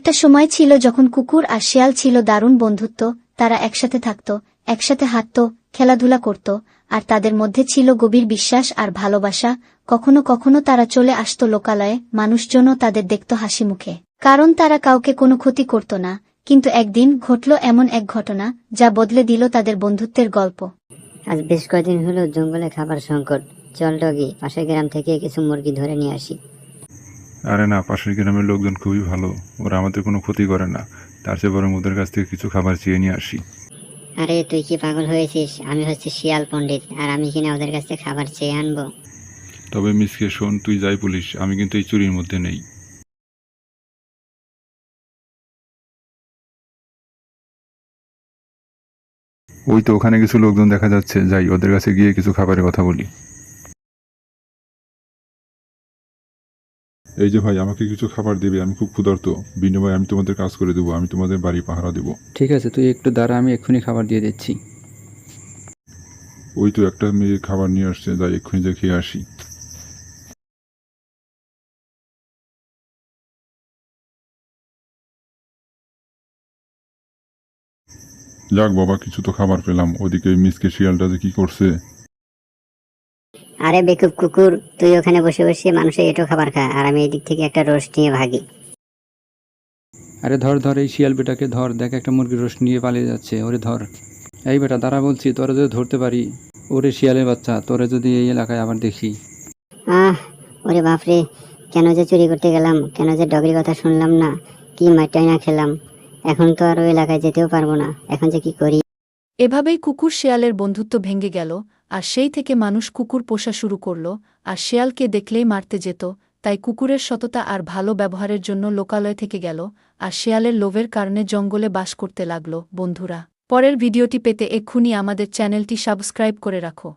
একটা সময় ছিল যখন কুকুর আর শেয়াল ছিল দারুণ বন্ধুত্ব। তারা একসাথে থাকত, একসাথে হাঁটত, খেলাধুলা করত, আর তাদের মধ্যে ছিল গভীর বিশ্বাস আর ভালোবাসা। কখনো কখনো তারা চলে আসত লোকালয়ে, মানুষজনও তাদের দেখত হাসি মুখে, কারণ তারা কাউকে কোনো ক্ষতি করত না। কিন্তু একদিন ঘটল এমন এক ঘটনা যা বদলে দিল তাদের বন্ধুত্বের গল্প। আজ বেশ কয়েকদিন হলো জঙ্গলে খাবার সংকট। চল ডগি, পাশের গ্রাম থেকে কিছু মুরগি ধরে নিয়ে আসি। আরে না, পাশের গ্রামের লোকজন খুবই ভালো, ওরা আমাদের কোনো ক্ষতি করে না। তার চেয়ে বরং ওদের কাছ থেকে কিছু খাবার চেয়ে নিয়ে আসি। আরে তুই কি পাগল হয়েছিস? আমি হচ্ছে শিয়াল পণ্ডিত, আর আমি কিনা ওদের কাছ থেকে খাবার চেয়ে আনবো? তবে মিসকে শোন, তুই যাই বলিস, আমি কিন্তু এই চুরির মধ্যে নেই। ওই তো ওখানে কিছু লোকজন দেখা যাচ্ছে, যাই ওদের কাছে গিয়ে কিছু খাবারের কথা বলি। এই যে ভাই, আমাকে কিছু খাবার দেবে, আমি খুব ক্ষুধার্ত। বিনিময়ে আমি তোমাদের কাজ করে দেবো, আমি তোমাদের বাড়ি পাহারা দেবো। ঠিক আছে, তুই একটু দাঁড়া, আমি এক্ষুনি খাবার দিয়ে দিচ্ছি। ওই তো একটা মেয়ে খাবার নিয়ে আসছে, যাই এক্ষুনি যে খেয়ে আসি। যাক বাবা, কিছু তো খাবার পেলাম। ওদিকে মিসকে শিয়ালটা যে কি করছে! আরে বেকুব কুকুর, তুই ওখানে বসে বসে মানুষের এঁটো খাবার খা, আর আমি এদিক থেকে একটা রোস্ট নিয়ে ভাগি। আরে ধর ধর, এই শিয়াল বেটাকে ধর, দেখ একটা মুরগির রোস্ট নিয়ে পালিয়ে যাচ্ছে, ওরে ধর। এই বেটা দাঁড়া বলছি, তোরা যদি ধরতে পারি। ওরে শিয়ালের বাচ্চা, তোরা যদি এই এলাকায় আবার দেখি। ওরে বাপরে, কেন যে চুরি করতে গেলাম, কেন যে ডগরির কথা শুনলাম না, কি মাইটাই না খেলাম। এখন তো আর ওই এলাকায় যেতেও পারবো না, এখন যে কি করি। এভাবেই কুকুর শেয়ালের বন্ধুত্ব ভেঙে গেল, আর সেই থেকে মানুষ কুকুর পোষা শুরু করল, আর শেয়ালকে দেখলেই মারতে যেত। তাই কুকুরের সততা আর ভালো ব্যবহারের জন্য লোকালয় থেকে গেল, আর শেয়ালের লোভের কারণে জঙ্গলে বাস করতে লাগল। বন্ধুরা, পরের ভিডিওটি পেতে এক্ষুনি আমাদের চ্যানেলটি সাবস্ক্রাইব করে রাখো।